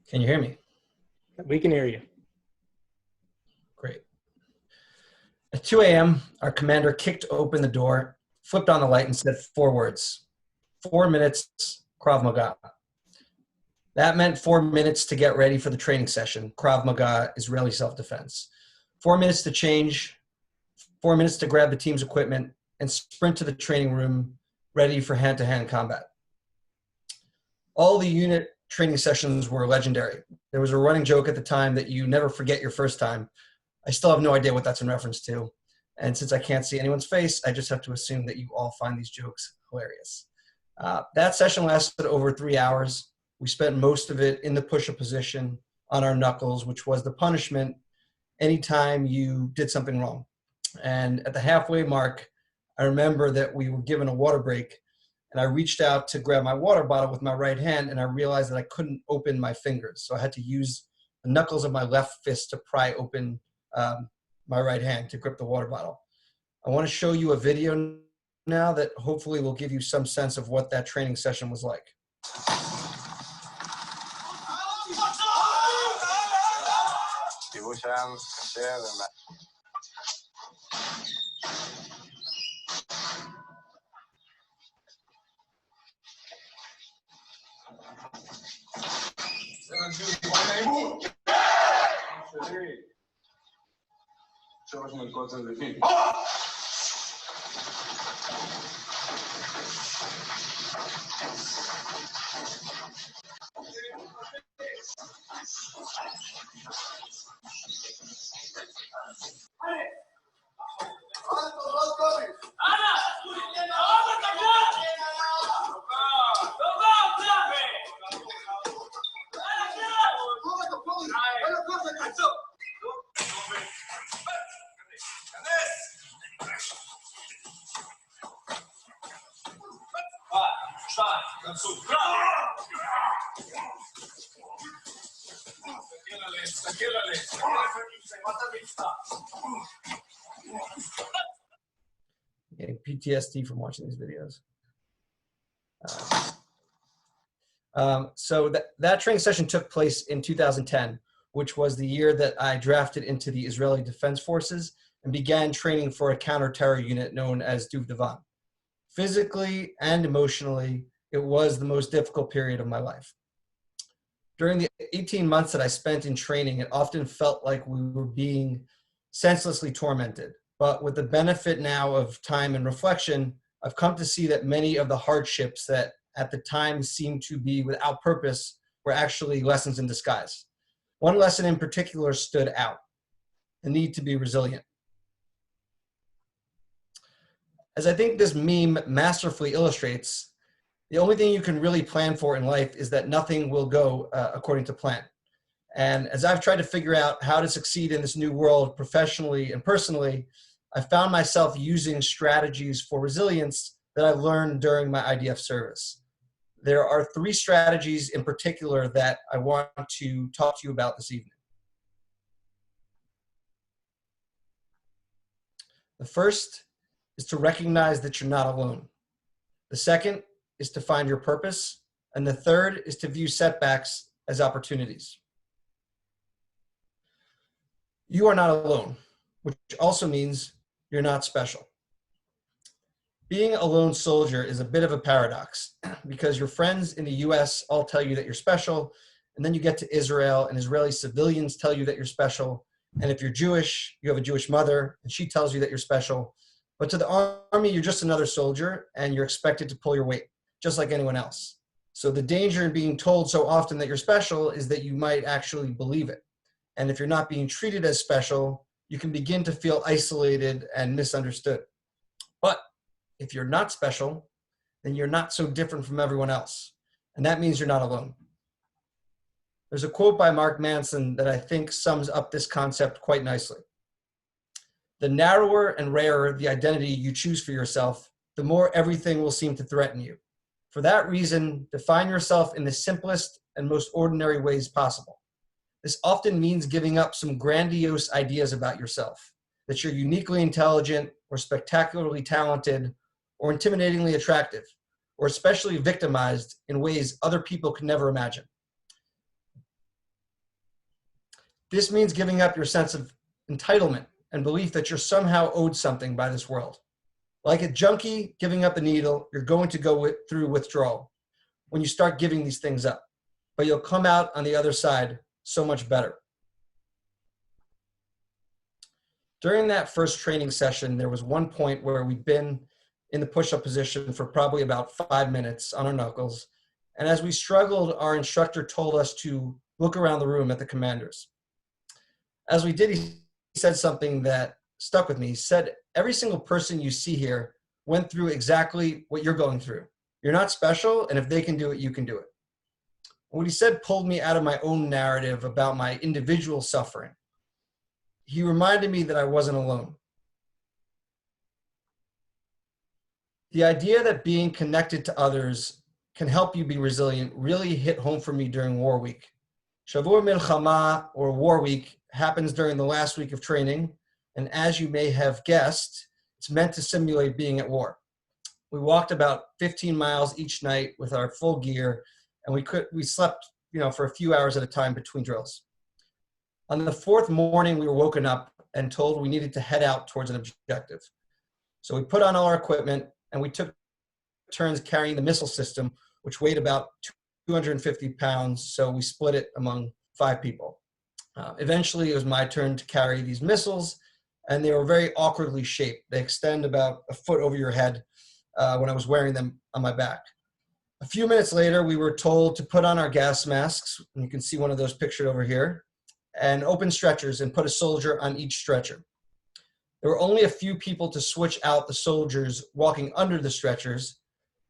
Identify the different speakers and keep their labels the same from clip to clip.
Speaker 1: Can you hear me?
Speaker 2: We can hear you.
Speaker 1: Great. At 2 a.m., our commander kicked open the door, flipped on the light, and said 4 words. 4 minutes, Krav Maga. That meant 4 minutes to get ready for the training session, Krav Maga, Israeli self-defense. 4 minutes to change, 4 minutes to grab the team's equipment, and sprint to the training room, ready for hand-to-hand combat. All the unit training sessions were legendary. There was a running joke at the time that you never forget your first time. I still have no idea what that's in reference to. And since I can't see anyone's face, I just have to assume that you all find these jokes hilarious. That session lasted over 3 hours. We spent most of it in the push-up position on our knuckles, which was the punishment anytime you did something wrong. And at the halfway mark, I remember that we were given a water break, and I reached out to grab my water bottle with my right hand, and I realized that I couldn't open my fingers. So I had to use the knuckles of my left fist to pry open my right hand to grip the water bottle. I want to show you a video now that hopefully will give you some sense of what that training session was like. Getting PTSD from watching these videos. So that training session took place in 2010, which was the year that I drafted into the Israeli Defense Forces and began training for a counter-terror unit known as Duvdevan. Physically and emotionally, it was the most difficult period of my life. During the 18 months that I spent in training, it often felt like we were being senselessly tormented. But with the benefit now of time and reflection, I've come to see that many of the hardships that at the time seemed to be without purpose were actually lessons in disguise. One lesson in particular stood out: the need to be resilient. As I think this meme masterfully illustrates, the only thing you can really plan for in life is that nothing will go according to plan. And as I've tried to figure out how to succeed in this new world professionally and personally, I found myself using strategies for resilience that I learned during my IDF service. There are 3 strategies in particular that I want to talk to you about this evening. The first is to recognize that you're not alone. The second is to find your purpose. And the third is to view setbacks as opportunities. You are not alone, which also means you're not special. Being a lone soldier is a bit of a paradox because your friends in the US all tell you that you're special, and then you get to Israel and Israeli civilians tell you that you're special. And if you're Jewish, you have a Jewish mother and she tells you that you're special. But to the army, you're just another soldier and you're expected to pull your weight, just like anyone else. So the danger in being told so often that you're special is that you might actually believe it. And if you're not being treated as special, you can begin to feel isolated and misunderstood. But if you're not special, then you're not so different from everyone else. And that means you're not alone. There's a quote by Mark Manson that I think sums up this concept quite nicely. The narrower and rarer the identity you choose for yourself, the more everything will seem to threaten you. For that reason, define yourself in the simplest and most ordinary ways possible. This often means giving up some grandiose ideas about yourself, that you're uniquely intelligent or spectacularly talented or intimidatingly attractive, or especially victimized in ways other people could never imagine. This means giving up your sense of entitlement and belief that you're somehow owed something by this world. Like a junkie giving up a needle, you're going to go through withdrawal when you start giving these things up, but you'll come out on the other side so much better. During that first training session, there was one point where we'd been in the push-up position for probably about 5 minutes on our knuckles. And as we struggled, our instructor told us to look around the room at the commanders. As we did, he said something that stuck with me. He said, every single person you see here went through exactly what you're going through. You're not special, and if they can do it, you can do it. What he said pulled me out of my own narrative about my individual suffering. He reminded me that I wasn't alone. The idea that being connected to others can help you be resilient really hit home for me during War Week. Shavua Milchama, or War Week, happens during the last week of training, and as you may have guessed, it's meant to simulate being at war. We walked about 15 miles each night with our full gear, and we slept, for a few hours at a time between drills. On the fourth morning, we were woken up and told we needed to head out towards an objective. So we put on all our equipment, and we took turns carrying the missile system, which weighed about 250 pounds, so we split it among 5 people. Eventually, it was my turn to carry these missiles, and they were very awkwardly shaped. They extend about a foot over your head when I was wearing them on my back. A few minutes later, we were told to put on our gas masks, and you can see one of those pictured over here, and open stretchers and put a soldier on each stretcher. There were only a few people to switch out the soldiers walking under the stretchers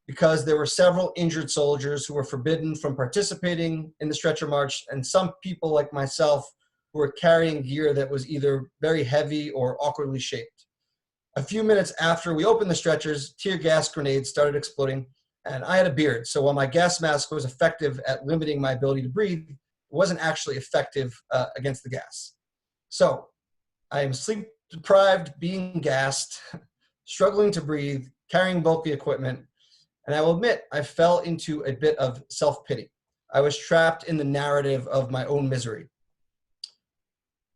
Speaker 1: because there were several injured soldiers who were forbidden from participating in the stretcher march, and some people like myself who were carrying gear that was either very heavy or awkwardly shaped. A few minutes after we opened the stretchers, tear gas grenades started exploding, and I had a beard, so while my gas mask was effective at limiting my ability to breathe, it wasn't actually effective against the gas. So I am sleep deprived, being gassed, struggling to breathe, carrying bulky equipment, and I will admit I fell into a bit of self-pity. I was trapped in the narrative of my own misery.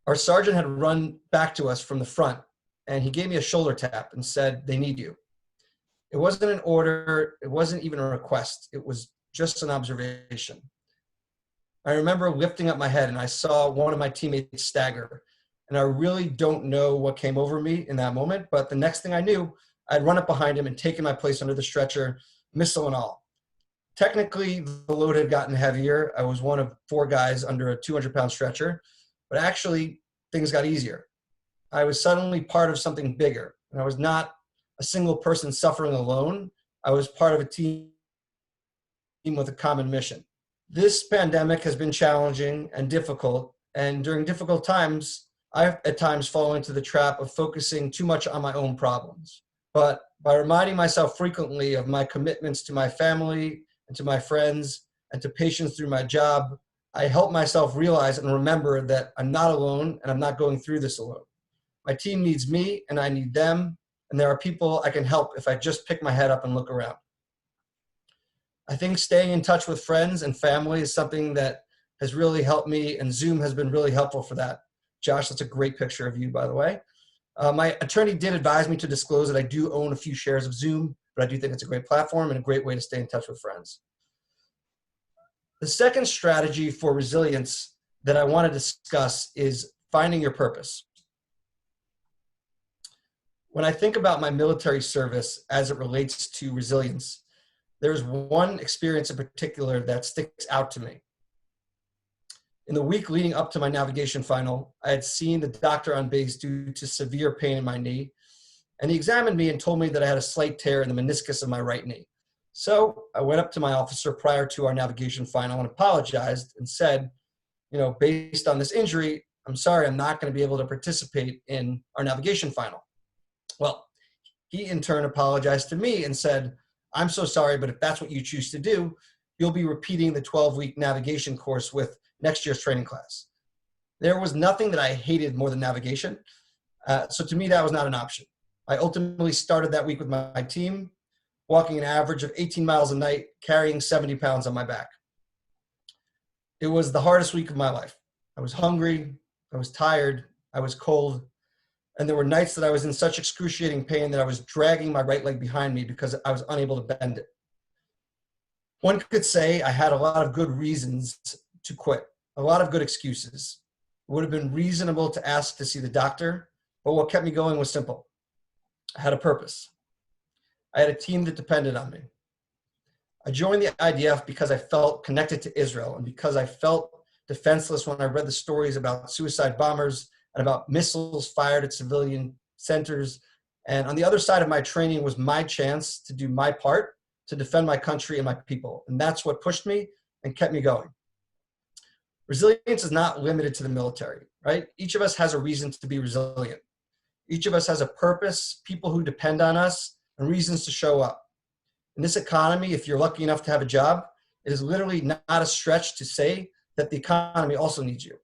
Speaker 1: Our sergeant had run back to us from the front, and he gave me a shoulder tap and said, "They need you." It wasn't an order, it wasn't even a request, it was just an observation. I remember lifting up my head and I saw one of my teammates stagger, and I really don't know what came over me in that moment, but the next thing I knew, I'd run up behind him and taken my place under the stretcher, missile and all. Technically, the load had gotten heavier. I was one of 4 guys under a 200-pound stretcher, but actually, things got easier. I was suddenly part of something bigger, and I was not a single person suffering alone. I was part of a team with a common mission. This pandemic has been challenging and difficult, and during difficult times, I've at times fallen into the trap of focusing too much on my own problems. But by reminding myself frequently of my commitments to my family and to my friends and to patients through my job, I help myself realize and remember that I'm not alone and I'm not going through this alone. My team needs me and I need them, and there are people I can help if I just pick my head up and look around. I think staying in touch with friends and family is something that has really helped me, and Zoom has been really helpful for that. Josh, that's a great picture of you, by the way. My attorney did advise me to disclose that I do own a few shares of Zoom, but I do think it's a great platform and a great way to stay in touch with friends. The second strategy for resilience that I want to discuss is finding your purpose. When I think about my military service as it relates to resilience, there's one experience in particular that sticks out to me. In the week leading up to my navigation final, I had seen the doctor on base due to severe pain in my knee, and he examined me and told me that I had a slight tear in the meniscus of my right knee. So I went up to my officer prior to our navigation final and apologized and said, based on this injury, I'm sorry, I'm not going to be able to participate in our navigation final. Well, he in turn apologized to me and said, I'm so sorry, but if that's what you choose to do, you'll be repeating the 12-week navigation course with next year's training class. There was nothing that I hated more than navigation. So to me, that was not an option. I ultimately started that week with my team, walking an average of 18 miles a night, carrying 70 pounds on my back. It was the hardest week of my life. I was hungry, I was tired, I was cold, and there were nights that I was in such excruciating pain that I was dragging my right leg behind me because I was unable to bend it. One could say I had a lot of good reasons to quit, a lot of good excuses. It would have been reasonable to ask to see the doctor, but what kept me going was simple. I had a purpose. I had a team that depended on me. I joined the IDF because I felt connected to Israel and because I felt defenseless when I read the stories about suicide bombers and about missiles fired at civilian centers. And on the other side of my training was my chance to do my part to defend my country and my people. And that's what pushed me and kept me going. Resilience is not limited to the military, right? Each of us has a reason to be resilient. Each of us has a purpose, people who depend on us, and reasons to show up. In this economy, if you're lucky enough to have a job, it is literally not a stretch to say that the economy also needs you.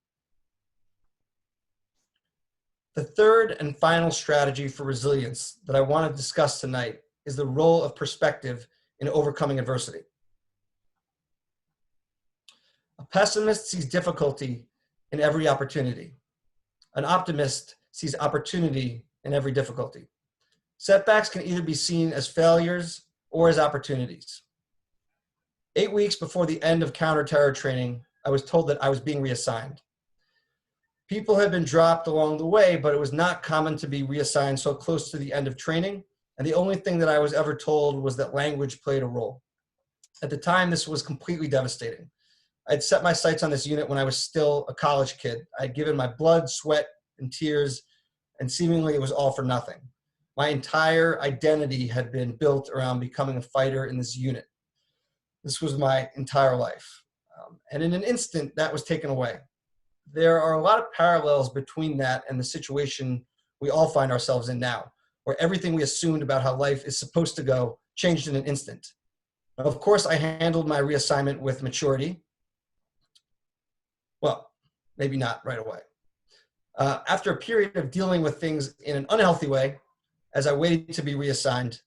Speaker 1: The third and final strategy for resilience that I want to discuss tonight is the role of perspective in overcoming adversity. A pessimist sees difficulty in every opportunity. An optimist sees opportunity in every difficulty. Setbacks can either be seen as failures or as opportunities. 8 weeks before the end of counter-terror training, I was told that I was being reassigned. People had been dropped along the way, but it was not common to be reassigned so close to the end of training, and the only thing that I was ever told was that language played a role. At the time, this was completely devastating. I'd set my sights on this unit when I was still a college kid. I'd given my blood, sweat, and tears, and seemingly it was all for nothing. My entire identity had been built around becoming a fighter in this unit. This was my entire life. And in an instant, that was taken away. There are a lot of parallels between that and the situation we all find ourselves in now, where everything we assumed about how life is supposed to go changed in an instant. Now, of course, I handled my reassignment with maturity. Well, maybe not right away. After a period of dealing with things in an unhealthy way, as I waited to be reassigned,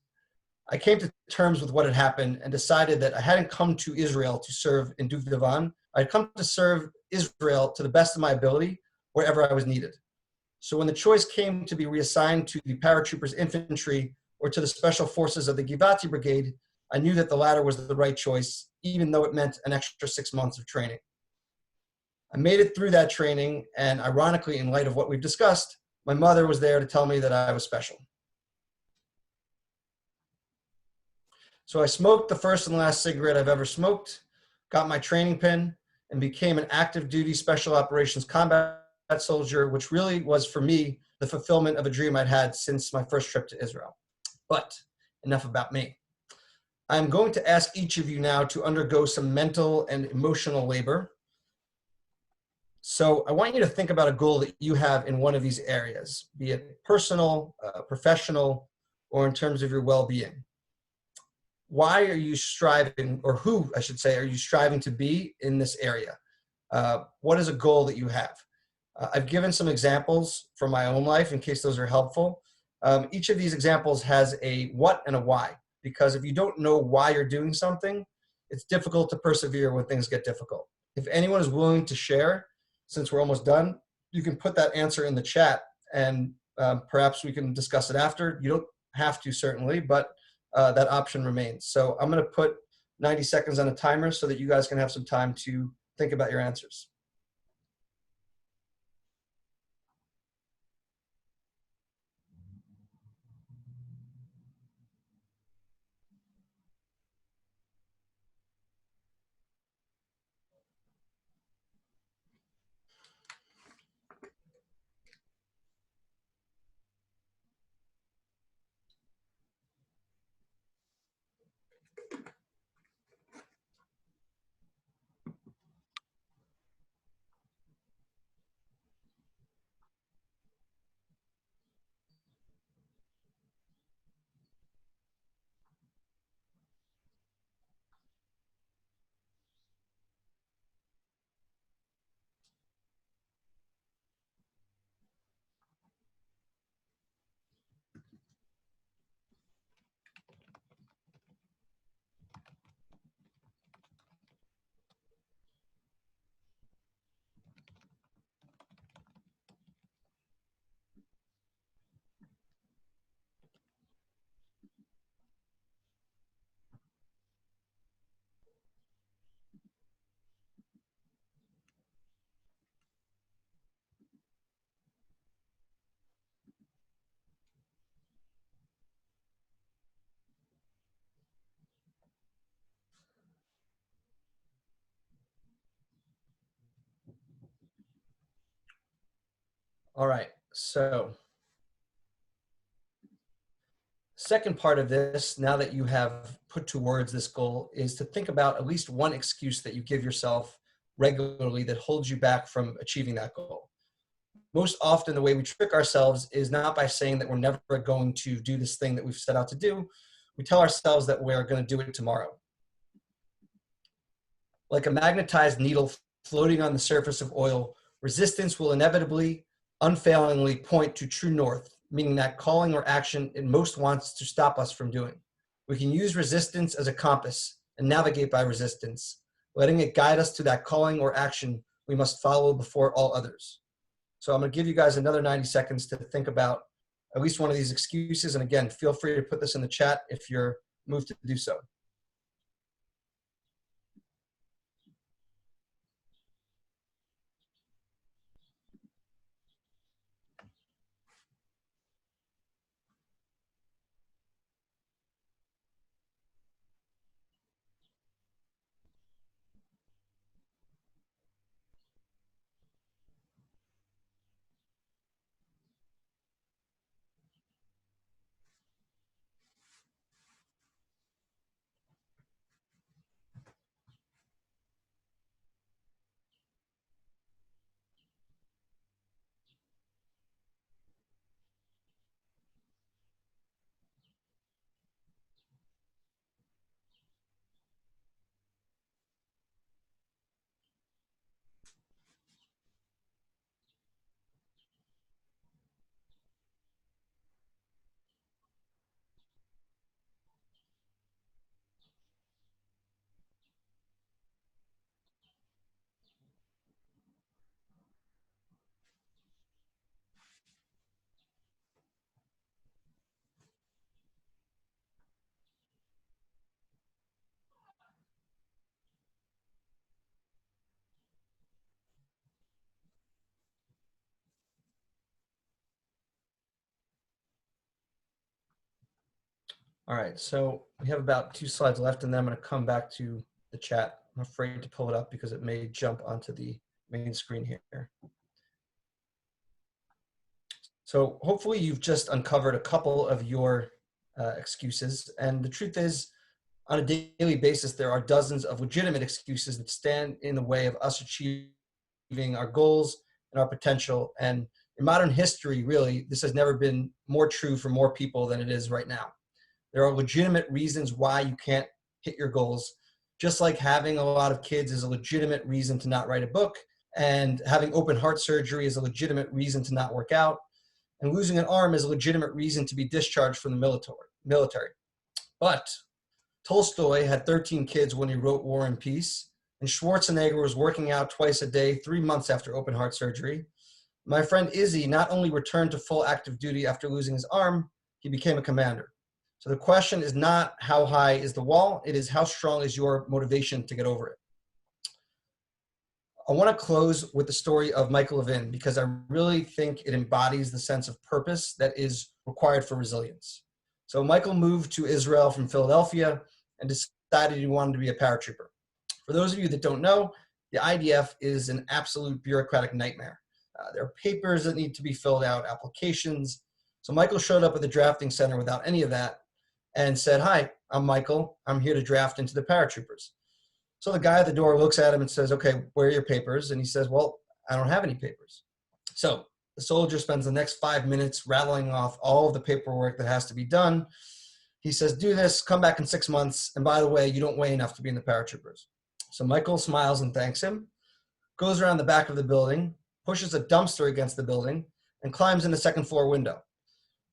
Speaker 1: I came to terms with what had happened and decided that I hadn't come to Israel to serve in Duvdevan. I'd come to serve Israel to the best of my ability wherever I was needed. So when the choice came to be reassigned to the paratroopers infantry or to the special forces of the Givati Brigade, I knew that the latter was the right choice, even though it meant an extra 6 months of training. I made it through that training, and ironically, in light of what we've discussed, my mother was there to tell me that I was special. So I smoked the first and last cigarette I've ever smoked, got my training pin, and became an active duty special operations combat soldier, which really was for me the fulfillment of a dream I'd had since my first trip to Israel. But enough about me. I'm going to ask each of you now to undergo some mental and emotional labor. So I want you to think about a goal that you have in one of these areas, be it personal, professional, or in terms of your well-being. Why are you striving, or who, I should say, are you striving to be in this area? What is a goal that you have? I've given some examples from my own life in case those are helpful. Each of these examples has a what and a why, because if you don't know why you're doing something, it's difficult to persevere when things get difficult. If anyone is willing to share, since we're almost done, you can put that answer in the chat, and perhaps we can discuss it after. You don't have to, certainly, but that option remains. So I'm going to put 90 seconds on a timer so that you guys can have some time to think about your answers. All right, so second part of this, now that you have put to words this goal, is to think about at least one excuse that you give yourself regularly that holds you back from achieving that goal. Most often, the way we trick ourselves is not by saying that we're never going to do this thing that we've set out to do. We tell ourselves that we're going to do it tomorrow. Like a magnetized needle floating on the surface of oil, resistance will inevitably, unfailingly point to true north, meaning that calling or action it most wants to stop us from doing. We can use resistance as a compass and navigate by resistance, letting it guide us to that calling or action we must follow before all others. So I'm going to give you guys another 90 seconds to think about at least one of these excuses. And again, feel free to put this in the chat if you're moved to do so. All right, so we have about 2 slides left, and then I'm going to come back to the chat. I'm afraid to pull it up because it may jump onto the main screen here. So hopefully you've just uncovered a couple of your excuses. And the truth is, on a daily basis, there are dozens of legitimate excuses that stand in the way of us achieving our goals and our potential. And in modern history, really, this has never been more true for more people than it is right now. There are legitimate reasons why you can't hit your goals, just like having a lot of kids is a legitimate reason to not write a book, and having open heart surgery is a legitimate reason to not work out, and losing an arm is a legitimate reason to be discharged from the military. But Tolstoy had 13 kids when he wrote War and Peace, and Schwarzenegger was working out twice a day 3 months after open heart surgery. My friend Izzy not only returned to full active duty after losing his arm, he became a commander. So the question is not how high is the wall, it is how strong is your motivation to get over it. I want to close with the story of Michael Levin because I really think it embodies the sense of purpose that is required for resilience. So Michael moved to Israel from Philadelphia and decided he wanted to be a paratrooper. For those of you that don't know, the IDF is an absolute bureaucratic nightmare. There are papers that need to be filled out, applications. So Michael showed up at the drafting center without any of that and said, "Hi, I'm Michael. I'm here to draft into the paratroopers." So the guy at the door looks at him and says, "Okay, where are your papers?" And he says, "Well, I don't have any papers." So the soldier spends the next 5 minutes rattling off all of the paperwork that has to be done. He says, "Do this, come back in 6 months. And by the way, you don't weigh enough to be in the paratroopers." So Michael smiles and thanks him, goes around the back of the building, pushes a dumpster against the building, and climbs in the second floor window.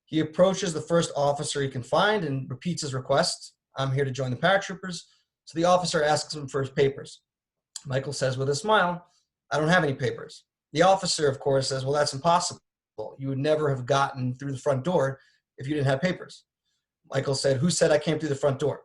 Speaker 1: He approaches the first officer he can find and repeats his request. "I'm here to join the paratroopers." So the officer asks him for his papers. Michael says with a smile, "I don't have any papers." The officer, of course, says, "Well, that's impossible. You would never have gotten through the front door if you didn't have papers." Michael said, "Who said I came through the front door?"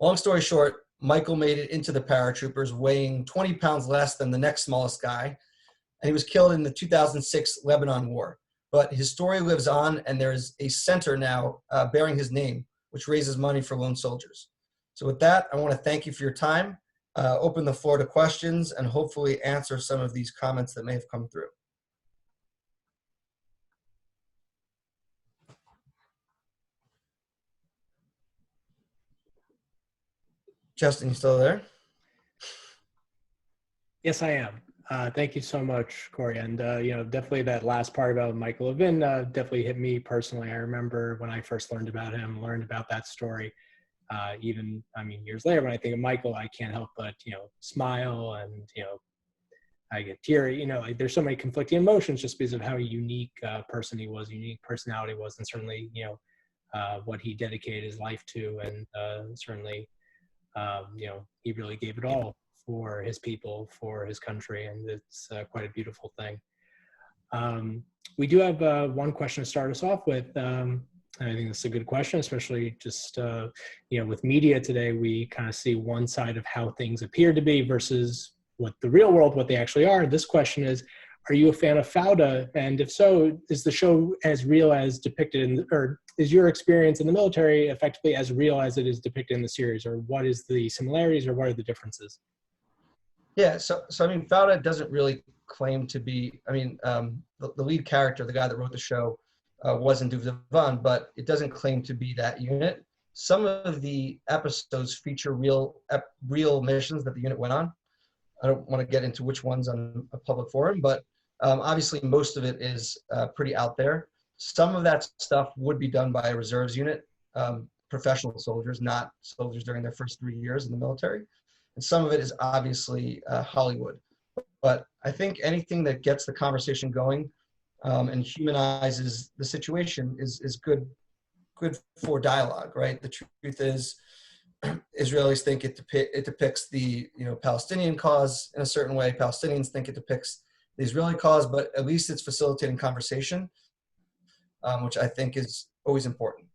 Speaker 1: Long story short, Michael made it into the paratroopers weighing 20 pounds less than the next smallest guy, and he was killed in the 2006 Lebanon War. But his story lives on, and there is a center now bearing his name, which raises money for lone soldiers. So with that, I want to thank you for your time, open the floor to questions, and hopefully answer some of these comments that may have come through. Justin, you still there?
Speaker 2: Yes, I am. Thank you so much, Corey. And, definitely that last part about Michael Levin definitely hit me personally. I remember when I first learned about him, learned about that story. Years later, when I think of Michael, I can't help but, smile and, I get teary. Like there's so many conflicting emotions just because of how unique person he was, unique personality was, and certainly, what he dedicated his life to. And certainly, he really gave it all for his people, for his country, and it's quite a beautiful thing. We do have one question to start us off with. I think that's a good question, especially just, with media today, we kind of see one side of how things appear to be versus what the real world, what they actually are. This question is, are you a fan of Fauda? And if so, is the show as real as depicted or is your experience in the military effectively as real as it is depicted in the series? Or what is the similarities or what are the differences?
Speaker 1: Yeah, so Fauda doesn't really claim to be, the lead character, the guy that wrote the show, wasn't Duvdevan, but it doesn't claim to be that unit. Some of the episodes feature real missions that the unit went on. I don't want to get into which ones on a public forum, but obviously most of it is pretty out there. Some of that stuff would be done by a reserves unit, professional soldiers, not soldiers during their first 3 years in the military. And some of it is obviously Hollywood. But I think anything that gets the conversation going and humanizes the situation is good for dialogue, right? The truth is, Israelis think it depicts the Palestinian cause in a certain way. Palestinians think it depicts the Israeli cause, but at least it's facilitating conversation, which I think is always important.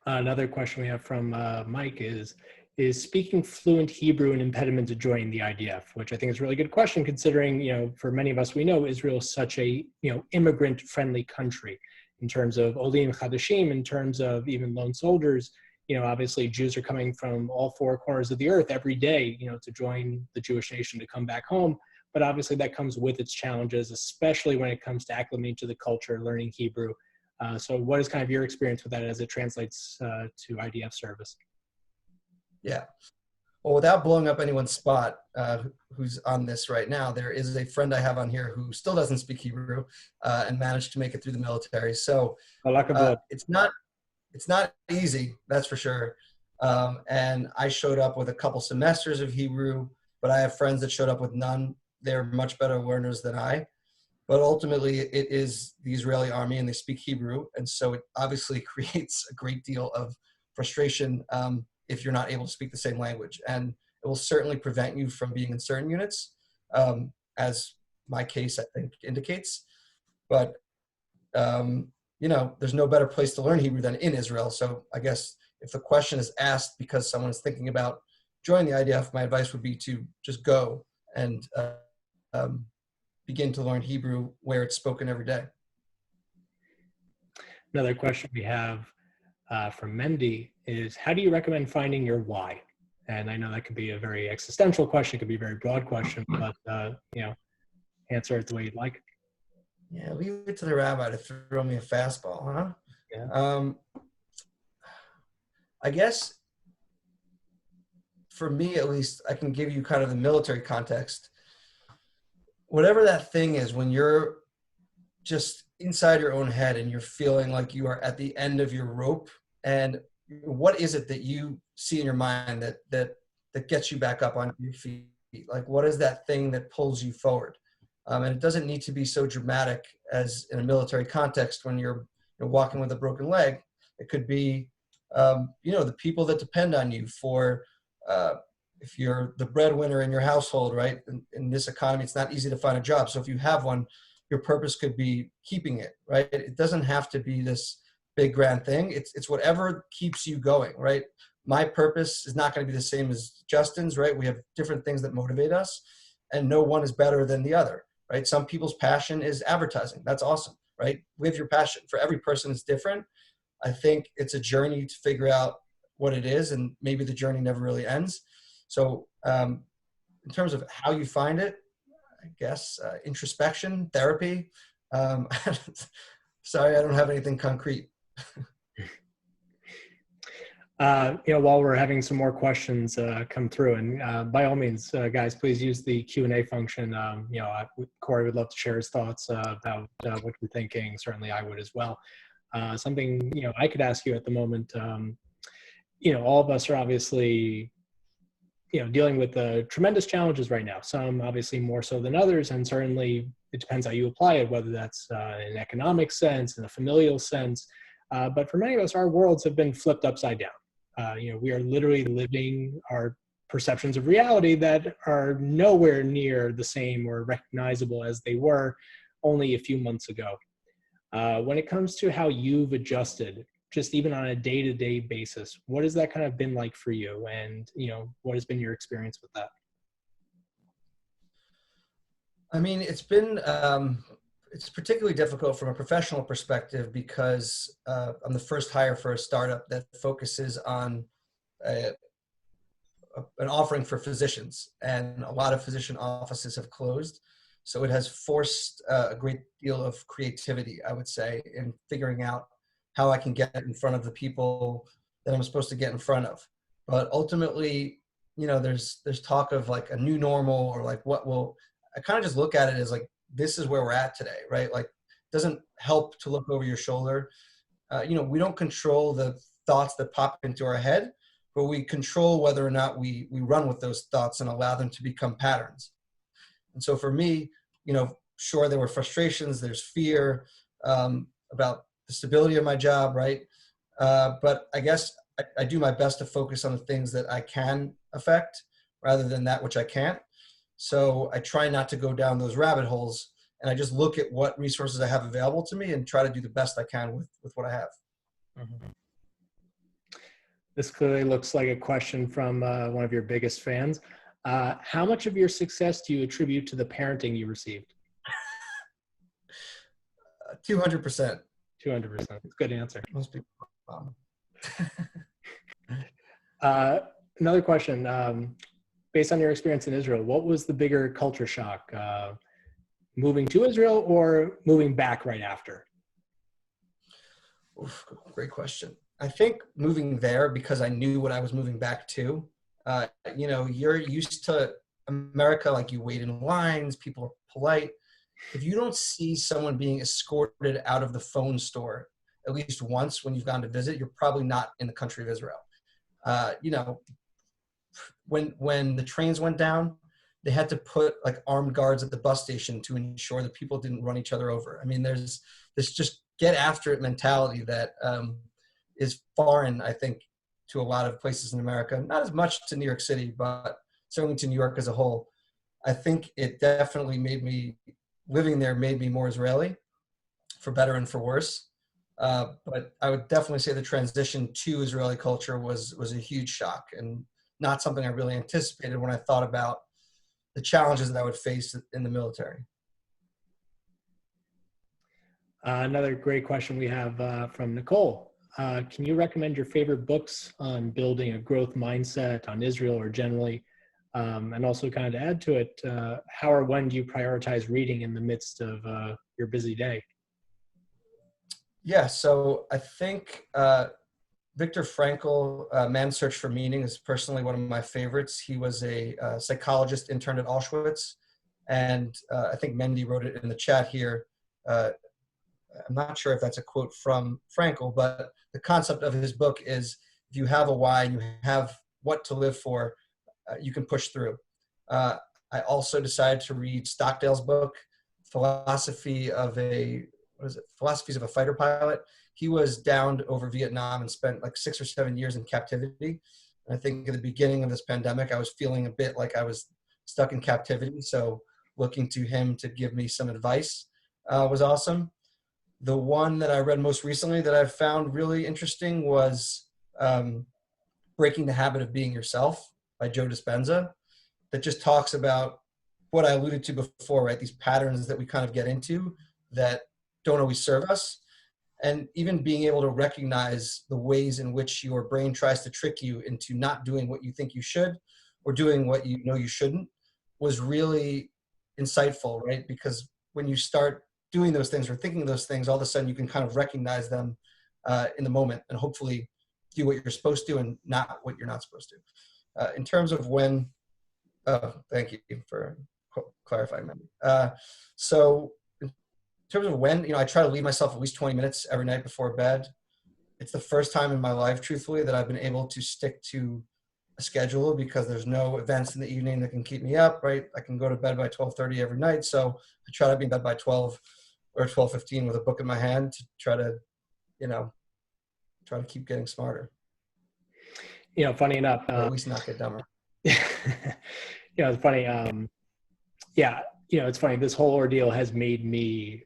Speaker 2: Another question we have from Mike is speaking fluent Hebrew an impediment to joining the IDF? Which I think is a really good question, considering, for many of us, we know Israel is such a, immigrant-friendly country in terms of Olim Chadashim, in terms of even lone soldiers. Obviously Jews are coming from all four corners of the earth every day, to join the Jewish nation, to come back home. But obviously that comes with its challenges, especially when it comes to acclimating to the culture, learning Hebrew. So what is kind of your experience with that as it translates to IDF service?
Speaker 1: Yeah. Well, without blowing up anyone's spot who's on this right now, there is a friend I have on here who still doesn't speak Hebrew and managed to make it through the military. So it's not easy, that's for sure. And I showed up with a couple semesters of Hebrew, but I have friends that showed up with none. They're much better learners than I. But ultimately, it is the Israeli army, and they speak Hebrew. And so it obviously creates a great deal of frustration if you're not able to speak the same language. And it will certainly prevent you from being in certain units, as my case, I think, indicates. But, there's no better place to learn Hebrew than in Israel. So I guess if the question is asked because someone is thinking about joining the IDF, my advice would be to just go and begin to learn Hebrew where it's spoken every day.
Speaker 2: Another question we have from Mendy is, how do you recommend finding your why? And I know that could be a very existential question, it could be a very broad question, but answer it the way you'd like.
Speaker 1: Yeah, leave it to the rabbi to throw me a fastball, huh?
Speaker 2: Yeah.
Speaker 1: I guess for me, at least, I can give you kind of the military context. Whatever that thing is, when you're just inside your own head and you're feeling like you are at the end of your rope, and what is it that you see in your mind that gets you back up on your feet? Like, what is that thing that pulls you forward? And it doesn't need to be so dramatic as in a military context when you're walking with a broken leg. It could be, the people that depend on you for, if you're the breadwinner in your household, right? In this economy, it's not easy to find a job. So if you have one, your purpose could be keeping it, right? It doesn't have to be this big grand thing. It's whatever keeps you going, right? My purpose is not going to be the same as Justin's, right? We have different things that motivate us, and no one is better than the other, right? Some people's passion is advertising. That's awesome, right? Live your passion. For every person, it's different. I think it's a journey to figure out what it is, and maybe the journey never really ends. So in terms of how you find it, I guess introspection, therapy. Sorry, I don't have anything concrete.
Speaker 2: While we're having some more questions come through, and by all means, guys, please use the Q&A function. Corey would love to share his thoughts about what you're thinking. Certainly, I would as well. Something I could ask you at the moment. All of us are obviously dealing with tremendous challenges right now. Some obviously more so than others, and certainly it depends how you apply it, whether that's in an economic sense, in a familial sense. But for many of us, our worlds have been flipped upside down. We are literally living our perceptions of reality that are nowhere near the same or recognizable as they were only a few months ago. When it comes to how you've adjusted, just even on a day-to-day basis, what has that kind of been like for you? And, what has been your experience with that?
Speaker 1: I mean, it's been, it's particularly difficult from a professional perspective because I'm the first hire for a startup that focuses on an offering for physicians, and a lot of physician offices have closed. So it has forced a great deal of creativity, I would say, in figuring out how I can get in front of the people that I'm supposed to get in front of. But ultimately, there's talk of like a new normal, or like I kind of just look at it as like, this is where we're at today, right? Like, it doesn't help to look over your shoulder. We don't control the thoughts that pop into our head, but we control whether or not we run with those thoughts and allow them to become patterns. And so for me, sure, there were frustrations, there's fear about the stability of my job, right? But I guess I do my best to focus on the things that I can affect rather than that which I can't. So I try not to go down those rabbit holes, and I just look at what resources I have available to me and try to do the best I can with what I have.
Speaker 2: Mm-hmm. This clearly looks like a question from one of your biggest fans. How much of your success do you attribute to the parenting you received?
Speaker 1: 200%.
Speaker 2: 200%. That's a good answer.
Speaker 1: Most people.
Speaker 2: Another question. Based on your experience in Israel, what was the bigger culture shock? Moving to Israel or moving back right after?
Speaker 1: Oof, great question. I think moving there, because I knew what I was moving back to. You're used to America, like you wait in lines, people are polite. If you don't see someone being escorted out of the phone store at least once when you've gone to visit, you're probably not in the country of Israel. When the trains went down, they had to put like armed guards at the bus station to ensure that people didn't run each other over. I mean, there's this just get after it mentality that is foreign, I think, to a lot of places in America. Not as much to New York City, but certainly to New York as a whole. I think it definitely living there made me more Israeli, for better and for worse. But I would definitely say the transition to Israeli culture was a huge shock, and not something I really anticipated when I thought about the challenges that I would face in the military.
Speaker 2: Another great question we have from Nicole. Can you recommend your favorite books on building a growth mindset on Israel or generally? And also kind of to add to it, how or when do you prioritize reading in the midst of your busy day?
Speaker 1: Yeah, so I think Viktor Frankl, Man's Search for Meaning, is personally one of my favorites. He was a psychologist interned at Auschwitz, and I think Mendy wrote it in the chat here. I'm not sure if that's a quote from Frankl, but the concept of his book is if you have a why and you have what to live for, you can push through. I also decided to read Stockdale's book, Philosophies of a Fighter Pilot. He was downed over Vietnam and spent like 6 or 7 years in captivity. And I think at the beginning of this pandemic, I was feeling a bit like I was stuck in captivity. So looking to him to give me some advice was awesome. The one that I read most recently that I found really interesting was Breaking the Habit of Being Yourself by Joe Dispenza, that just talks about what I alluded to before, right? These patterns that we kind of get into that don't always serve us. And even being able to recognize the ways in which your brain tries to trick you into not doing what you think you should or doing what you know you shouldn't was really insightful, right? Because when you start doing those things or thinking those things, all of a sudden you can kind of recognize them in the moment and hopefully, do what you're supposed to and not what you're not supposed to. In terms of when, thank you for clarifying that. So in terms of when, I try to leave myself at least 20 minutes every night before bed. It's the first time in my life, truthfully, that I've been able to stick to a schedule because there's no events in the evening that can keep me up, right? I can go to bed by 12:30 every night. So I try to be in bed by 12 or 12:15 with a book in my hand to try to, keep getting smarter.
Speaker 2: Funny enough,
Speaker 1: or at least not get dumber.
Speaker 2: It's funny. It's funny. This whole ordeal has made me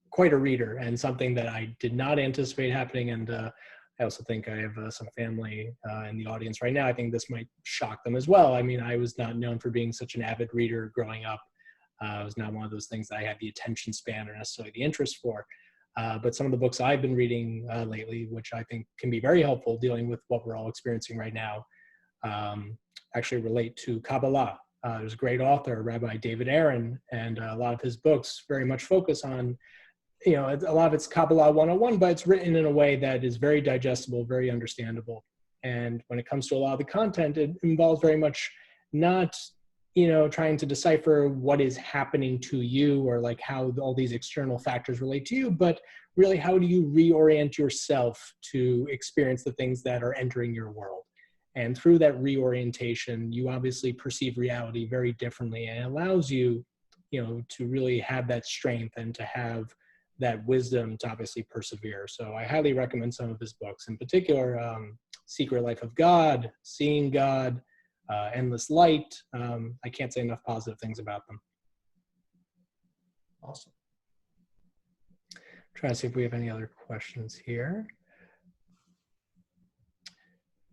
Speaker 2: quite a reader, and something that I did not anticipate happening. And I also think I have some family in the audience right now. I think this might shock them as well. I mean, I was not known for being such an avid reader growing up. It was not one of those things that I had the attention span or necessarily the interest for. But some of the books I've been reading lately, which I think can be very helpful dealing with what we're all experiencing right now, actually relate to Kabbalah. There's a great author, Rabbi David Aaron, and a lot of his books very much focus on, a lot of it's Kabbalah 101, but it's written in a way that is very digestible, very understandable. And when it comes to a lot of the content, it involves very much not, trying to decipher what is happening to you or like how all these external factors relate to you, but really how do you reorient yourself to experience the things that are entering your world. And through that reorientation, you obviously perceive reality very differently, and it allows you, to really have that strength and to have that wisdom to obviously persevere. So I highly recommend some of his books, in particular, Secret Life of God, Seeing God, Endless Light. I can't say enough positive things about them.
Speaker 1: Awesome.
Speaker 2: Trying to see if we have any other questions here.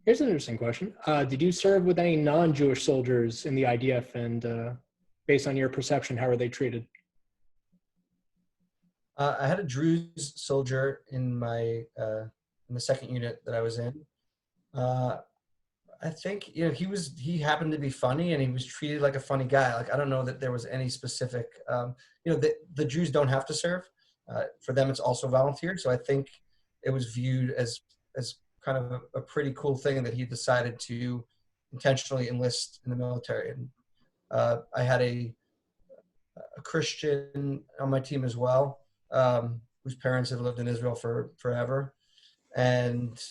Speaker 2: Here's an interesting question. Did you serve with any non-Jewish soldiers in the IDF, and based on your perception, how are they treated?
Speaker 1: I had a Druze soldier in my in the second unit that I was in. I think he happened to be funny, and he was treated like a funny guy. Like, I don't know that there was any specific. The Jews don't have to serve. For them, it's also volunteer. So I think it was viewed as kind of a pretty cool thing that he decided to intentionally enlist in the military. And I had a Christian on my team as well, whose parents had lived in Israel for forever. And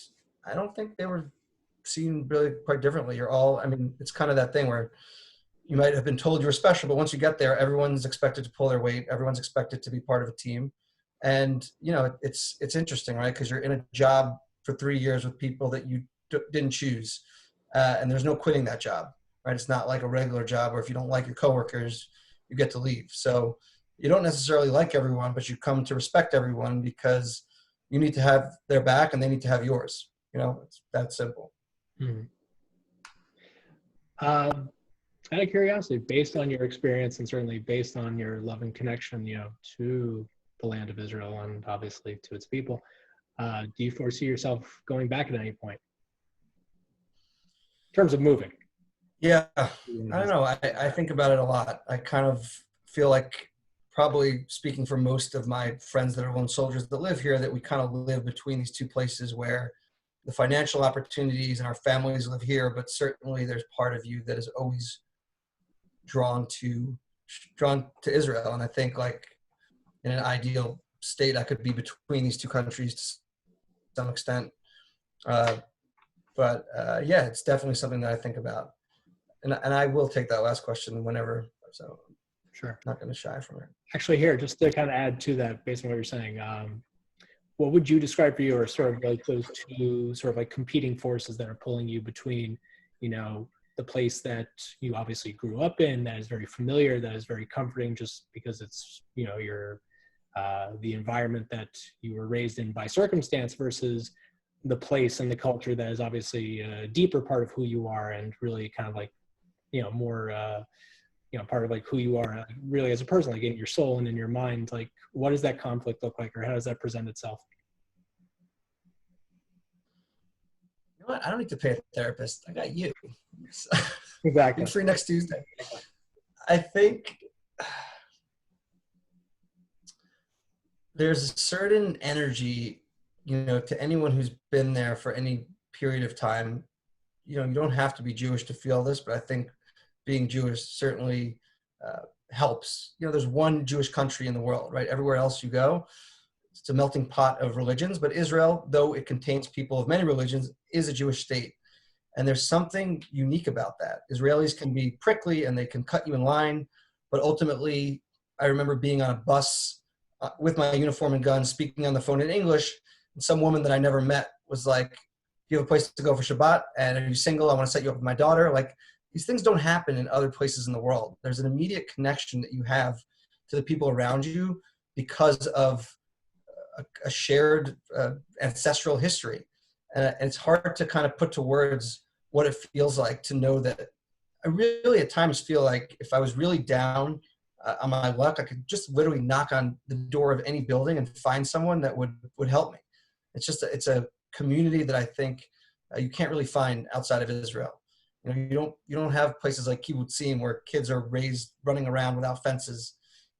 Speaker 1: I don't think they were seen really quite differently. It's kind of that thing where you might have been told you were special, but once you get there, everyone's expected to pull their weight. Everyone's expected to be part of a team. And, it's interesting, right? Because you're in a job for 3 years with people that you didn't choose. And there's no quitting that job, right? It's not like a regular job where if you don't like your coworkers, you get to leave. So you don't necessarily like everyone, but you come to respect everyone because you need to have their back and they need to have yours. It's that simple.
Speaker 2: Hmm. Out of curiosity, based on your experience and certainly based on your love and connection, to the land of Israel and obviously to its people, do you foresee yourself going back at any point in terms of moving?
Speaker 1: Yeah, I don't know. I think about it a lot. I kind of feel like, probably speaking for most of my friends that are lone soldiers that live here, that we kind of live between these two places where the financial opportunities and our families live here, but certainly there's part of you that is always drawn to Israel. And I think, like, in an ideal state, I could be between these two countries to some extent. But it's definitely something that I think about. And I will take that last question whenever, so
Speaker 2: Sure.
Speaker 1: I'm not going to shy from it.
Speaker 2: Actually, here, just to kind of add to that, based on what you're saying, what would you describe for you are sort of like those two sort of like competing forces that are pulling you between, the place that you obviously grew up in, that is very familiar, that is very comforting just because it's, your the environment that you were raised in by circumstance, versus the place and the culture that is obviously a deeper part of who you are and really kind of like, more, part of like who you are really as a person, like in your soul and in your mind. Like, what does that conflict look like, or how does that present itself?
Speaker 1: You know what? I don't need to pay a therapist. I got you.
Speaker 2: Exactly.
Speaker 1: I'm free next Tuesday. I think there's a certain energy, to anyone who's been there for any period of time, you don't have to be Jewish to feel this, but I think being Jewish certainly helps. There's one Jewish country in the world, right? Everywhere else you go, it's a melting pot of religions, but Israel, though it contains people of many religions, is a Jewish state. And there's something unique about that. Israelis can be prickly and they can cut you in line, but ultimately, I remember being on a bus with my uniform and gun, speaking on the phone in English, and some woman that I never met was like, "Do you have a place to go for Shabbat? And are you single? I want to set you up with my daughter." Like, these things don't happen in other places in the world. There's an immediate connection that you have to the people around you because of a shared ancestral history. And it's hard to kind of put to words what it feels like to know that. I really at times feel like if I was really down on my luck, I could just literally knock on the door of any building and find someone that would help me. It's a community that I think you can't really find outside of Israel. You don't have places like kibbutzim where kids are raised running around without fences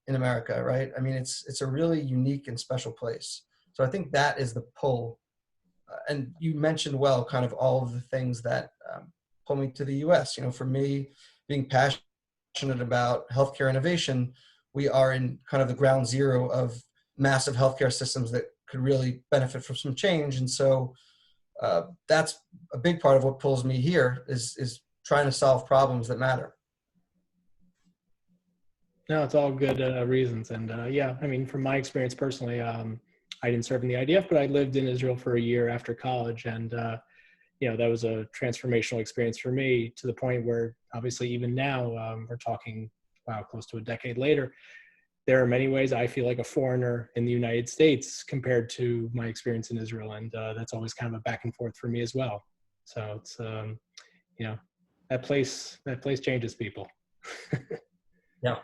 Speaker 1: in America, right? I mean, it's a really unique and special place. So I think that is the pull. And you mentioned well, kind of all of the things that pull me to the U.S. For me, being passionate about healthcare innovation, we are in kind of the ground zero of massive healthcare systems that could really benefit from some change. And so that's a big part of what pulls me here is trying to solve problems that matter.
Speaker 2: No, it's all good reasons. And yeah, I mean, from my experience personally, I didn't serve in the IDF, but I lived in Israel for a year after college. And, that was a transformational experience for me to the point where obviously even now we're talking, wow, close to a decade later, there are many ways I feel like a foreigner in the United States compared to my experience in Israel. And that's always kind of a back and forth for me as well. So it's, that place changes people.
Speaker 1: Yeah.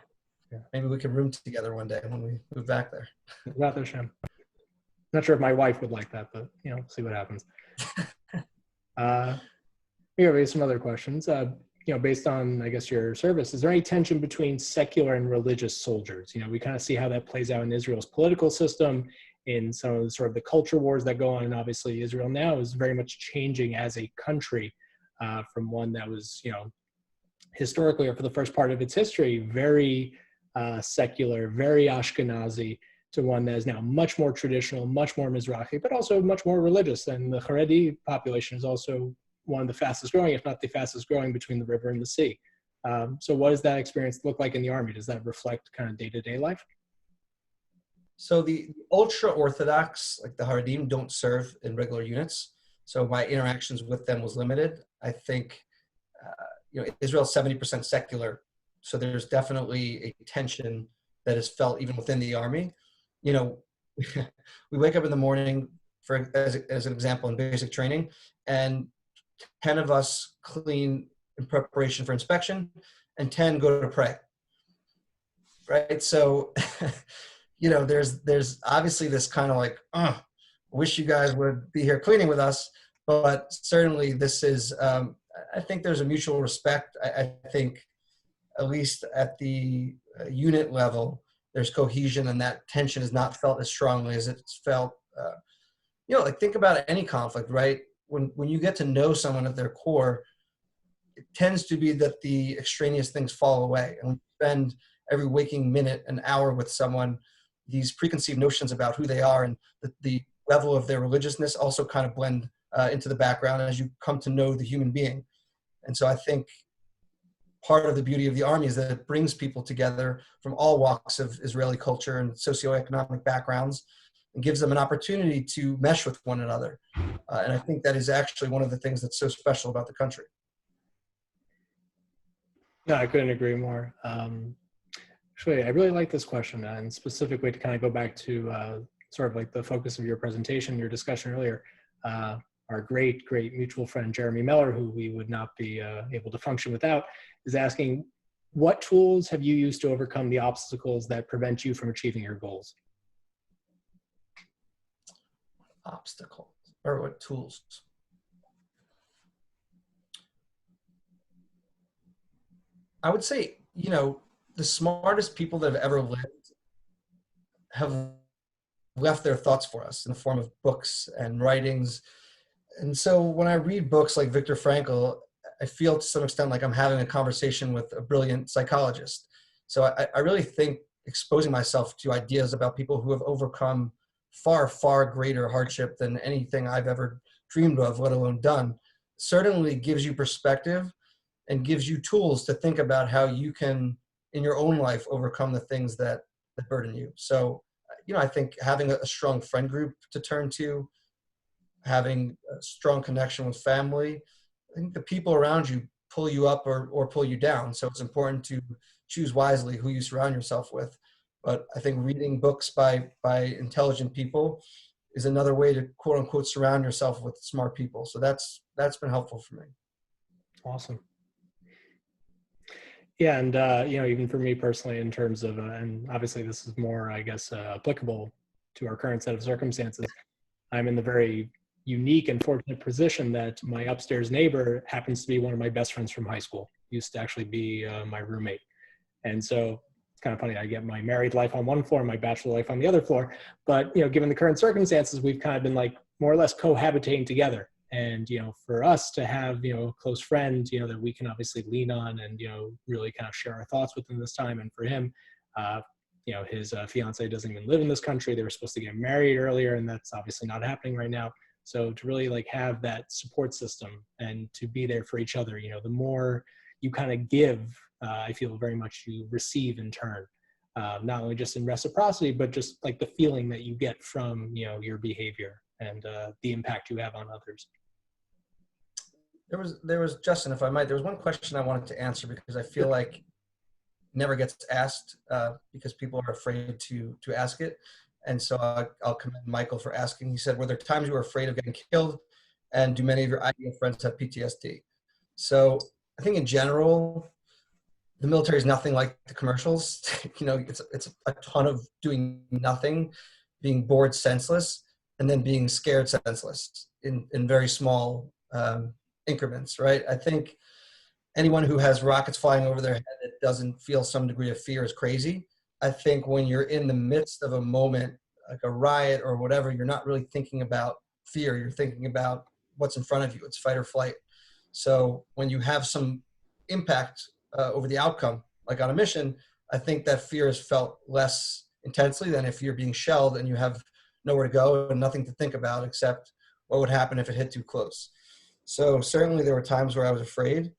Speaker 1: Maybe we can room together one day when we move back there.
Speaker 2: Not sure if my wife would like that, but see what happens. Here we have some other questions. Based on, I guess, your service, is there any tension between secular and religious soldiers? We kind of see how that plays out in Israel's political system, in some of the sort of the culture wars that go on. And obviously Israel now is very much changing as a country from one that was, historically, or for the first part of its history, very secular, very Ashkenazi, to one that is now much more traditional, much more Mizrahi, but also much more religious. And the Haredi population is also one of the fastest growing, if not the fastest growing, between the river and the sea. So what does that experience look like in the Army? Does that reflect kind of day-to-day life?
Speaker 1: So the ultra-Orthodox, like the Haredim, don't serve in regular units. So my interactions with them was limited. I think, Israel's 70% secular. So there's definitely a tension that is felt even within the Army. We wake up in the morning, as an example, in basic training, and 10 of us clean in preparation for inspection, and 10 go to pray. Right? So, there's obviously this kind of like, wish you guys would be here cleaning with us, but certainly this is, I think there's a mutual respect. I think at least at the unit level, there's cohesion, and that tension is not felt as strongly as it's felt. Like think about any conflict, right? When you get to know someone at their core, it tends to be that the extraneous things fall away. And when you spend every waking minute, an hour with someone, these preconceived notions about who they are and the level of their religiousness also kind of blend into the background as you come to know the human being. And so I think part of the beauty of the Army is that it brings people together from all walks of Israeli culture and socioeconomic backgrounds and gives them an opportunity to mesh with one another. And I think that is actually one of the things that's so special about the country.
Speaker 2: No, I couldn't agree more. Actually, I really like this question, and specifically to kind of go back to sort of like the focus of your presentation, your discussion earlier. Our great mutual friend, Jeremy Miller, who we would not be able to function without, is asking, what tools have you used to overcome the obstacles that prevent you from achieving your goals?
Speaker 1: Obstacles, or what tools? I would say, the smartest people that have ever lived have left their thoughts for us in the form of books and writings. And so when I read books like Viktor Frankl, I feel to some extent like I'm having a conversation with a brilliant psychologist. So I really think exposing myself to ideas about people who have overcome far, far greater hardship than anything I've ever dreamed of, let alone done, certainly gives you perspective and gives you tools to think about how you can, in your own life, overcome the things that burden you. So, I think having a strong friend group to turn to, having a strong connection with family, I think the people around you pull you up or pull you down. So it's important to choose wisely who you surround yourself with. But I think reading books by intelligent people is another way to quote unquote surround yourself with smart people. So that's been helpful for me.
Speaker 2: Awesome. Yeah, and even for me personally, in terms of, and obviously this is more, I guess, applicable to our current set of circumstances. I'm in the very unique and fortunate position that my upstairs neighbor happens to be one of my best friends from high school. Used to actually be my roommate, and so it's kind of funny. I get my married life on one floor, my bachelor life on the other floor. But given the current circumstances, we've kind of been like more or less cohabitating together. And, for us to have, a close friend, that we can obviously lean on and, really kind of share our thoughts with him this time. And for him, his fiance doesn't even live in this country. They were supposed to get married earlier, and that's obviously not happening right now. So to really like have that support system and to be there for each other, the more you kind of give, I feel very much you receive in turn. Not only just in reciprocity, but just like the feeling that you get from, your behavior and the impact you have on others.
Speaker 1: There was Justin, if I might, there was one question I wanted to answer because I feel like never gets asked because people are afraid to ask it. And so I'll commend Michael for asking. He said, were there times you were afraid of getting killed? And do many of your IDF friends have PTSD? So I think in general, the military is nothing like the commercials. It's a ton of doing nothing, being bored senseless, and then being scared senseless in very small increments, right? I think anyone who has rockets flying over their head that doesn't feel some degree of fear is crazy. I think when you're in the midst of a moment, like a riot or whatever, you're not really thinking about fear. You're thinking about what's in front of you. It's fight or flight. So when you have some impact over the outcome, like on a mission, I think that fear is felt less intensely than if you're being shelled and you have nowhere to go and nothing to think about except what would happen if it hit too close. So certainly there were times where I was afraid.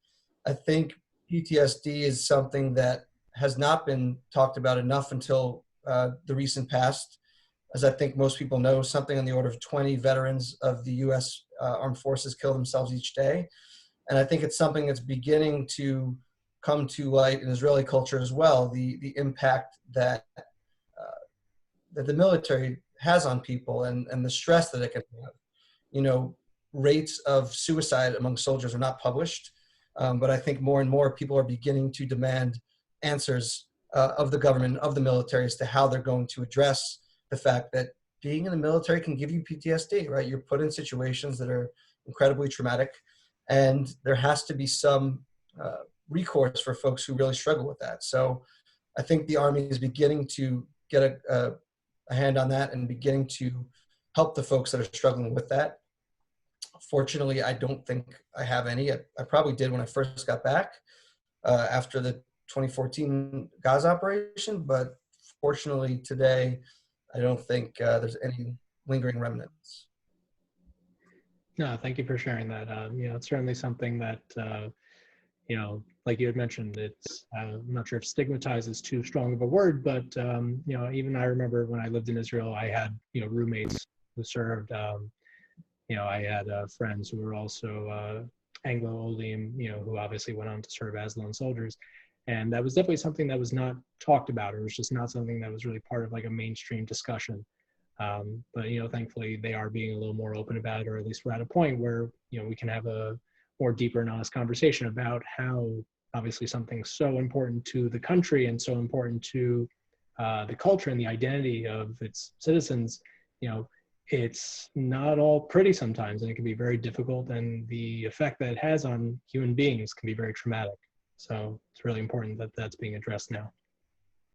Speaker 1: I think PTSD is something that has not been talked about enough until the recent past. As I think most people know, something on the order of 20 veterans of the U.S. Armed Forces kill themselves each day. And I think it's something that's beginning to come to light in Israeli culture as well, the impact that the military has on people and the stress that it can have. Rates of suicide among soldiers are not published, but I think more and more people are beginning to demand answers of the government, of the military, as to how they're going to address the fact that being in the military can give you PTSD, right? You're put in situations that are incredibly traumatic, and there has to be some recourse for folks who really struggle with that. So I think the Army is beginning to get a hand on that and beginning to help the folks that are struggling with that. Fortunately, I don't think I have any. I probably did when I first got back after the 2014 Gaza operation, but fortunately today, I don't think there's any lingering remnants.
Speaker 2: No, thank you for sharing that. It's certainly something that, like you had mentioned, it's, I'm not sure if stigmatized is too strong of a word, but, even I remember when I lived in Israel, I had, roommates who served. I had friends who were also Anglo-Olim, who obviously went on to serve as lone soldiers. And that was definitely something that was not talked about, or it was just not something that was really part of like a mainstream discussion. But, thankfully they are being a little more open about it, or at least we're at a point where, we can have a more deeper and honest conversation about how obviously something so important to the country and so important to the culture and the identity of its citizens, it's not all pretty sometimes, and it can be very difficult, and the effect that it has on human beings can be very traumatic. So it's really important that that's being addressed now.